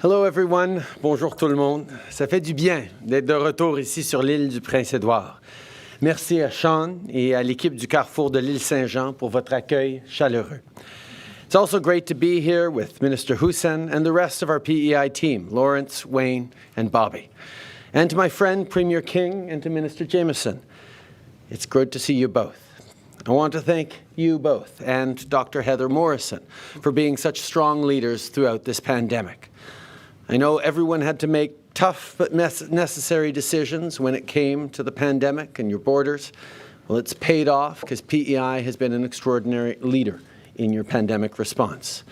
Hello everyone, bonjour tout le monde. Ça fait du bien d'être de retour ici sur l'île du Prince-Édouard. Merci à Sean et à l'équipe du Carrefour de l'île Saint-Jean pour votre accueil chaleureux. It's also great to be here with Minister Hussein and the rest of our PEI team, Lawrence, Wayne, and Bobby. And to my friend Premier King and to Minister Jameson. It's good to see you both. I want to thank you both and Dr. Heather Morrison for being such strong leaders throughout this pandemic. I know everyone had to make tough but necessary decisions when it came to the pandemic and your borders. Well, it's paid off because PEI has been an extraordinary leader in your pandemic response.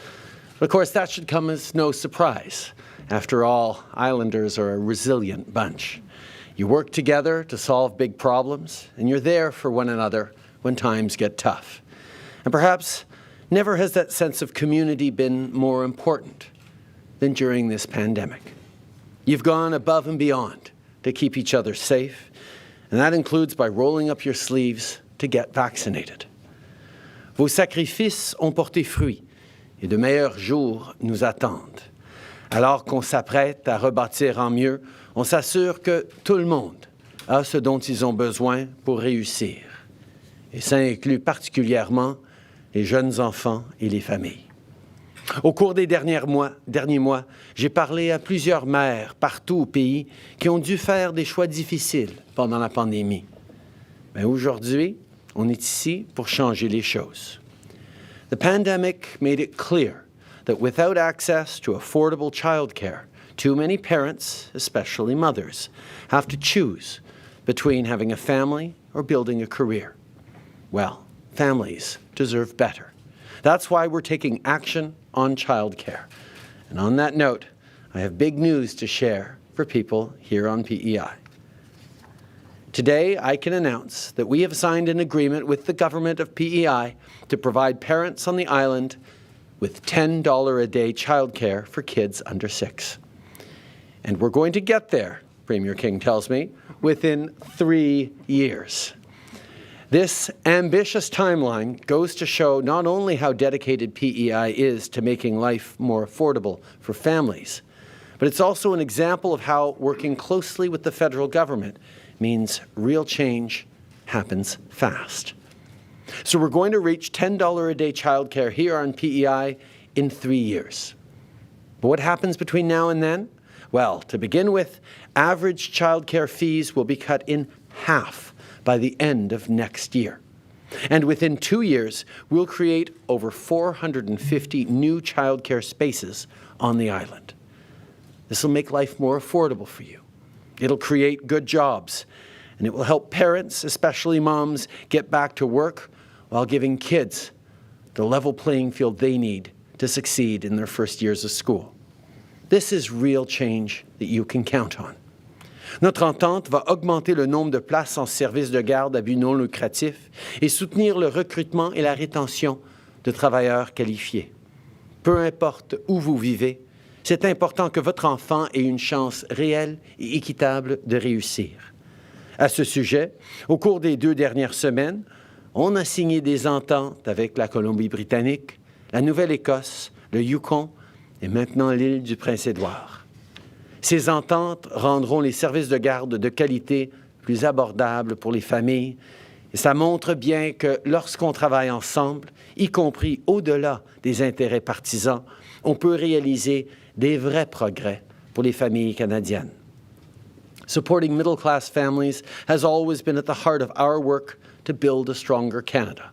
But of course, that should come as no surprise. After all, Islanders are a resilient bunch. You work together to solve big problems, and you're there for one another when times get tough. And perhaps never has that sense of community been more important than during this pandemic. You've gone above and beyond to keep each other safe, and that includes by rolling up your sleeves to get vaccinated. Vos sacrifices ont porté fruit, et de meilleurs jours nous attendent. Alors qu'on s'apprête à rebâtir en mieux, on s'assure que tout le monde a ce dont ils ont besoin pour réussir. Et ça inclut particulièrement les jeunes enfants et les familles. Au cours des derniers mois, j'ai parlé à plusieurs mères partout au pays qui ont dû faire des choix difficiles pendant la pandémie. Mais aujourd'hui, on est ici pour changer les choses. The pandemic made it clear that without access to affordable childcare, too many parents, especially mothers, have to choose between having a family or building a career. Well, families deserve better. That's why we're taking action on childcare. And on that note, I have big news to share for people here on PEI. Today, I can announce that we have signed an agreement with the government of PEI to provide parents on the island with $10 a day childcare for kids under 6. And we're going to get there, Premier King tells me, within 3 years. This ambitious timeline goes to show not only how dedicated PEI is to making life more affordable for families, but it's also an example of how working closely with the federal government means real change happens fast. So we're going to reach $10 a day childcare here on PEI in 3 years. But what happens between now and then? Well, to begin with, average childcare fees will be cut in half by the end of next year. And within 2 years, we'll create over 450 new childcare spaces on the island. This will make life more affordable for you. It'll create good jobs, and it will help parents, especially moms, get back to work while giving kids the level playing field they need to succeed in their first years of school. This is real change that you can count on. Notre entente va augmenter le nombre de places en service de garde à but non lucratif et soutenir le recrutement et la rétention de travailleurs qualifiés. Peu importe où vous vivez, c'est important que votre enfant ait une chance réelle et équitable de réussir. À ce sujet, au cours des 2 dernières semaines, on a signé des ententes avec la Colombie-Britannique, la Nouvelle-Écosse, le Yukon et maintenant l'île du Prince-Édouard. Ces ententes rendront les services de garde de qualité plus abordables pour les familles. Et ça montre bien que lorsqu'on travaille ensemble, y compris au-delà des intérêts partisans, on peut réaliser des vrais progrès pour les familles canadiennes. Supporting middle-class families has always been at the heart of our work to build a stronger Canada.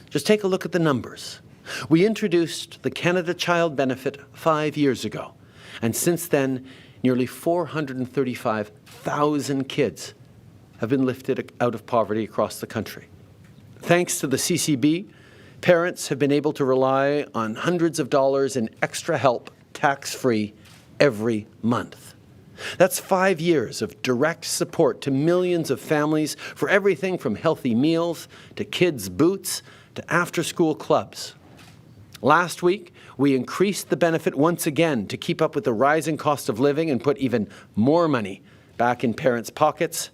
Just take a look at the numbers. We introduced the Canada Child Benefit 5 years ago, and since then, nearly 435,000 kids have been lifted out of poverty across the country. Thanks to the CCB, parents have been able to rely on hundreds of dollars in extra help, tax-free, every month. That's 5 years of direct support to millions of families for everything from healthy meals to kids' boots to after-school clubs. Last week, we increased the benefit once again to keep up with the rising cost of living and put even more money back in parents' pockets.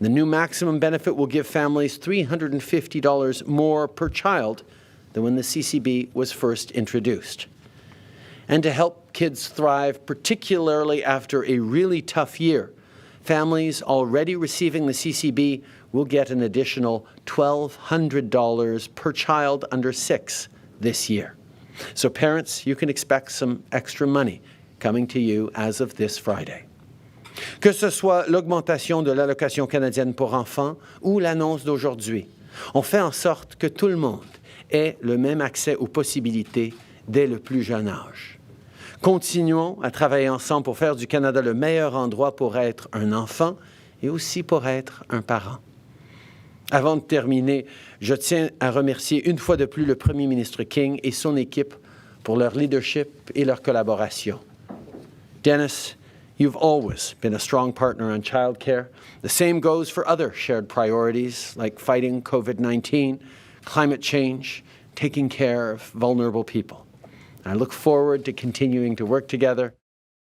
The new maximum benefit will give families $350 more per child than when the CCB was first introduced. And to help kids thrive, particularly after a really tough year. Families already receiving the CCB will get an additional $1,200 per child under 6 this year. So parents, you can expect some extra money coming to you as of this Friday. Que ce soit l'augmentation de l'allocation canadienne pour enfants ou l'annonce d'aujourd'hui, on fait en sorte que tout le monde ait le même accès aux possibilités dès le plus jeune âge. Continuons à travailler ensemble pour faire du Canada le meilleur endroit pour être un enfant et aussi pour être un parent. Avant de terminer, je tiens à remercier une fois de plus le Premier ministre King et son équipe pour leur leadership et leur collaboration. Dennis, you've always been a strong partner on childcare. The same goes for other shared priorities like fighting COVID-19, climate change, taking care of vulnerable people. I look forward to continuing to work together